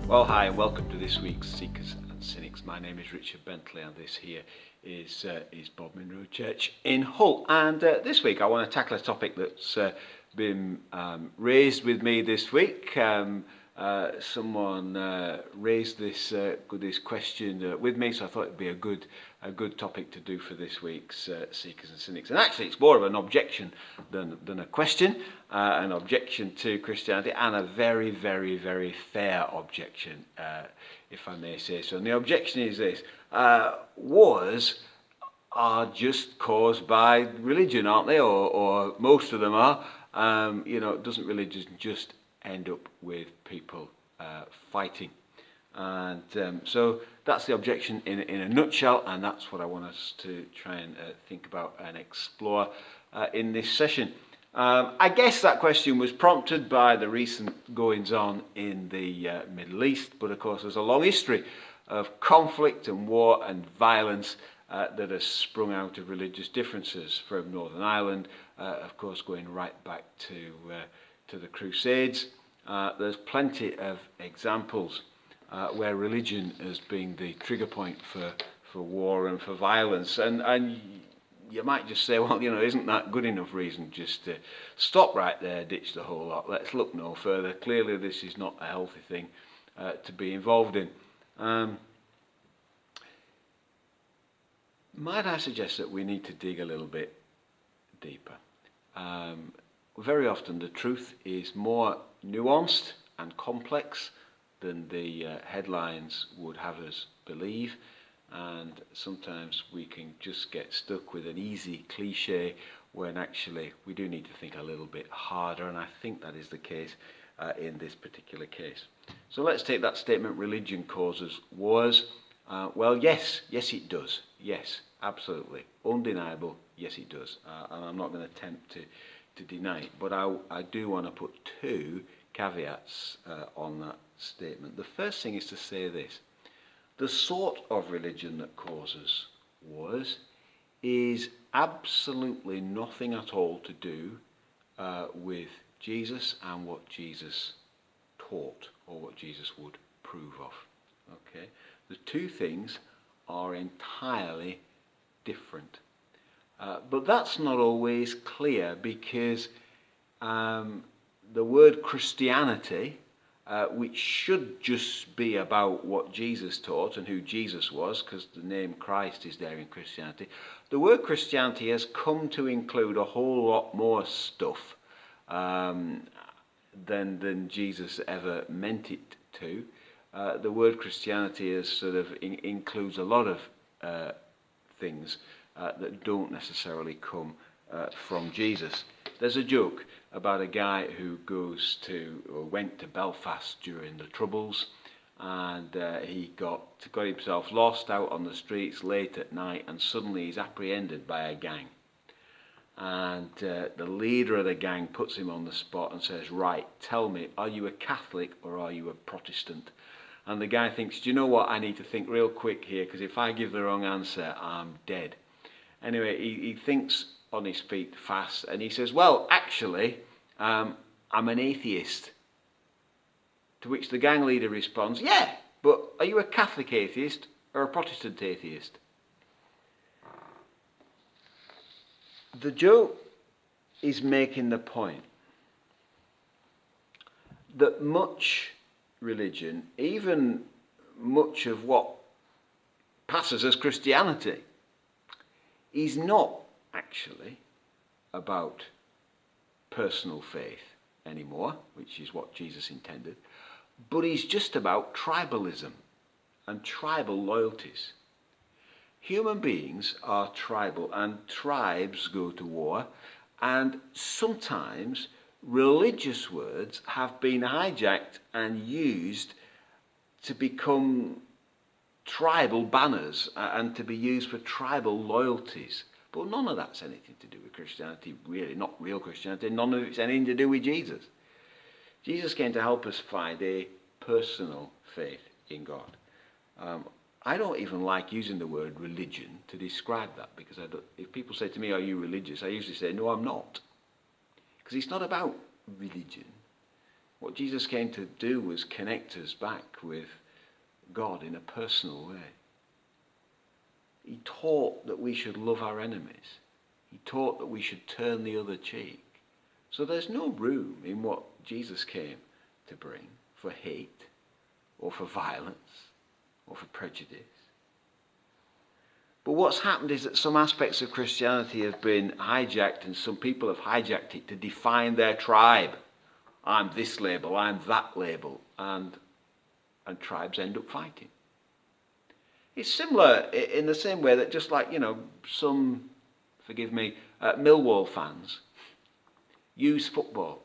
Well, hi, and welcome to this week's Seekers and Cynics. My name is Richard Bentley, and this here is Bodmin Road Church in Hull. And this week, I want to tackle a topic that's been raised with me this week. Someone raised this question with me, so I thought it'd be a good topic to do for this week's Seekers and Cynics. And actually, it's more of an objection than a question, an objection to Christianity, and a very, very, very fair objection, if I may say so. And the objection is this: wars are just caused by religion, aren't they? Or most of them are. Doesn't religion just end up with people fighting? And so that's the objection in a nutshell, and that's what I want us to try and think about and explore in this session. I guess that question was prompted by the recent goings-on in the Middle East, but of course there's a long history of conflict and war and violence that has sprung out of religious differences from Northern Ireland, of course going right back to the Crusades. There's plenty of examples where religion has been the trigger point for war and for violence. And you might just say, well, isn't that good enough reason just to stop right there, ditch the whole lot? Let's look no further. Clearly, this is not a healthy thing to be involved in. Might I suggest that we need to dig a little bit deeper? Very often the truth is more nuanced and complex than the headlines would have us believe, and sometimes we can just get stuck with an easy cliche when actually we do need to think a little bit harder, and I think that is the case in this particular case. So let's take that statement: religion causes wars. Well, yes it does. Yes, absolutely, undeniable. Yes, it does, and I'm not going to attempt to deny it, but I do want to put two caveats on that statement. The first thing is to say this: the sort of religion that causes wars is absolutely nothing at all to do with Jesus and what Jesus taught or what Jesus would prove of. Okay, the two things are entirely different. But that's not always clear, because the word Christianity, which should just be about what Jesus taught and who Jesus was, because the name Christ is there in Christianity, the word Christianity has come to include a whole lot more stuff than Jesus ever meant it to. The word Christianity is sort of includes a lot of things that don't necessarily come from Jesus. There's a joke about a guy who went to Belfast during the Troubles, and he got himself lost out on the streets late at night, and suddenly he's apprehended by a gang. And the leader of the gang puts him on the spot and says, "Right, tell me, are you a Catholic or are you a Protestant?" And the guy thinks, "Do you know what, I need to think real quick here, because if I give the wrong answer, I'm dead." Anyway, he thinks on his feet fast, and he says, "Well, actually, I'm an atheist." To which the gang leader responds, "Yeah, but are you a Catholic atheist or a Protestant atheist?" The joke is making the point that much religion, even much of what passes as Christianity, is not actually about personal faith anymore, which is what Jesus intended, but is just about tribalism and tribal loyalties. Human beings are tribal, and tribes go to war, and sometimes religious words have been hijacked and used to become tribal banners and to be used for tribal loyalties. But none of that's anything to do with Christianity, really, not real Christianity. None of it's anything to do with Jesus. Jesus came to help us find a personal faith in God. I don't even like using the word religion to describe that, because if people say to me, "Are you religious?" I usually say, "No, I'm not." Because it's not about religion. What Jesus came to do was connect us back with God in a personal way. He taught that we should love our enemies. He taught that we should turn the other cheek. So there's no room in what Jesus came to bring for hate or for violence or for prejudice. But what's happened is that some aspects of Christianity have been hijacked, and some people have hijacked it to define their tribe. I'm this label, I'm that label, and tribes end up fighting. It's similar in the same way that just like, some, forgive me, Millwall fans use football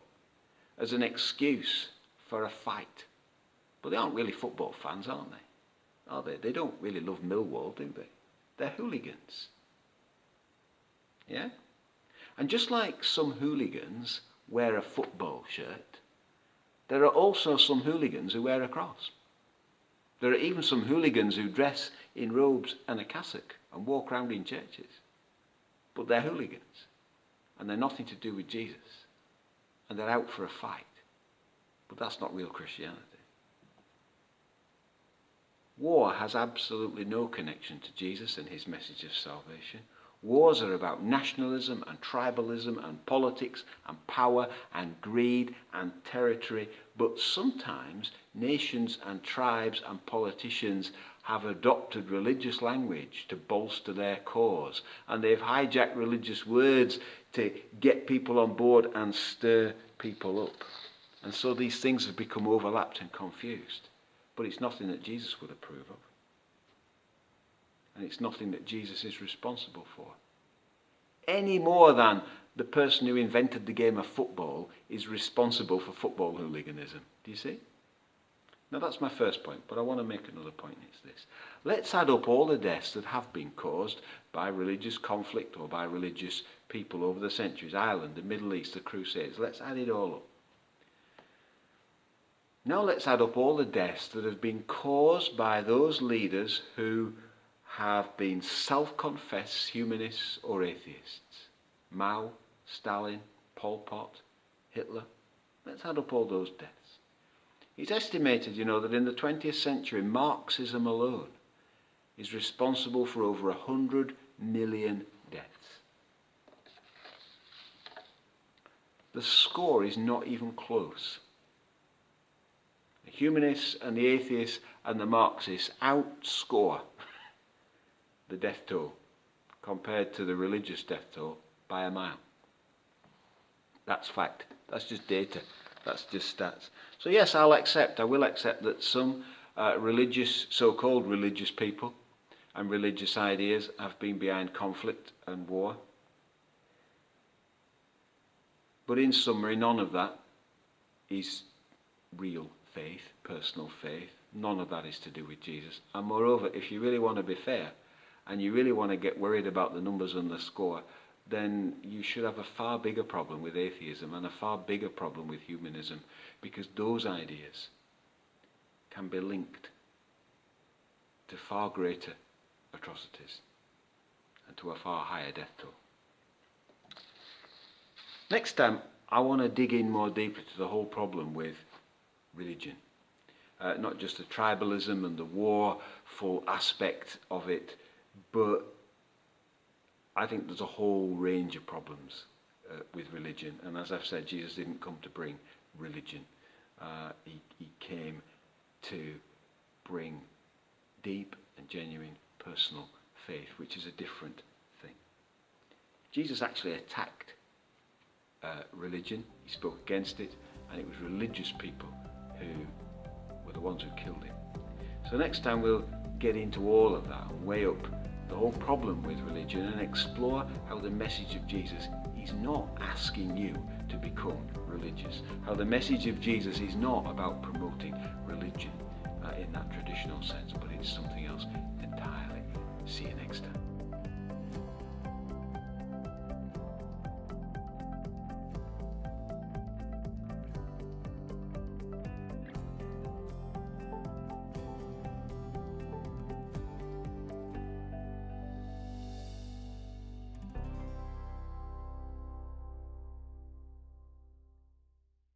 as an excuse for a fight. But they aren't really football fans, aren't they? Are they? They don't really love Millwall, do they? They're hooligans. Yeah? And just like some hooligans wear a football shirt, there are also some hooligans who wear a cross. There are even some hooligans who dress in robes and a cassock and walk around in churches. But they're hooligans. And they're nothing to do with Jesus. And they're out for a fight. But that's not real Christianity. War has absolutely no connection to Jesus and his message of salvation. Wars are about nationalism and tribalism and politics and power and greed and territory. But sometimes nations and tribes and politicians have adopted religious language to bolster their cause. And they've hijacked religious words to get people on board and stir people up. And so these things have become overlapped and confused. But it's nothing that Jesus would approve of. And it's nothing that Jesus is responsible for. Any more than the person who invented the game of football is responsible for football hooliganism. Do you see? Now that's my first point, but I want to make another point. It's this. Let's add up all the deaths that have been caused by religious conflict or by religious people over the centuries. Ireland, the Middle East, the Crusades. Let's add it all up. Now let's add up all the deaths that have been caused by those leaders who have been self-confessed humanists or atheists. Mao, Stalin, Pol Pot, Hitler. Let's add up all those deaths. It's estimated, that in the 20th century, Marxism alone is responsible for over 100 million deaths. The score is not even close. The humanists and the atheists and the Marxists outscore the death toll compared to the religious death toll by a mile. That's fact. That's just data. That's just stats. So yes, I will accept that some so-called religious people and religious ideas have been behind conflict and war. But in summary, none of that is real faith, personal faith. None of that is to do with Jesus. And moreover, if you really want to be fair, and you really want to get worried about the numbers and the score, then you should have a far bigger problem with atheism and a far bigger problem with humanism, because those ideas can be linked to far greater atrocities and to a far higher death toll. Next time, I want to dig in more deeply to the whole problem with religion. Not just the tribalism and the warful aspect of it, but I think there's a whole range of problems with religion. And as I've said, Jesus didn't come to bring religion. He came to bring deep and genuine personal faith, which is a different thing. Jesus actually attacked religion. He spoke against it, and it was religious people who were the ones who killed him. So next time we'll get into all of that and weigh up the whole problem with religion and explore how the message of Jesus is not asking you to become religious. How the message of Jesus is not about promoting religion in that traditional sense, but it's something else entirely. See you next time.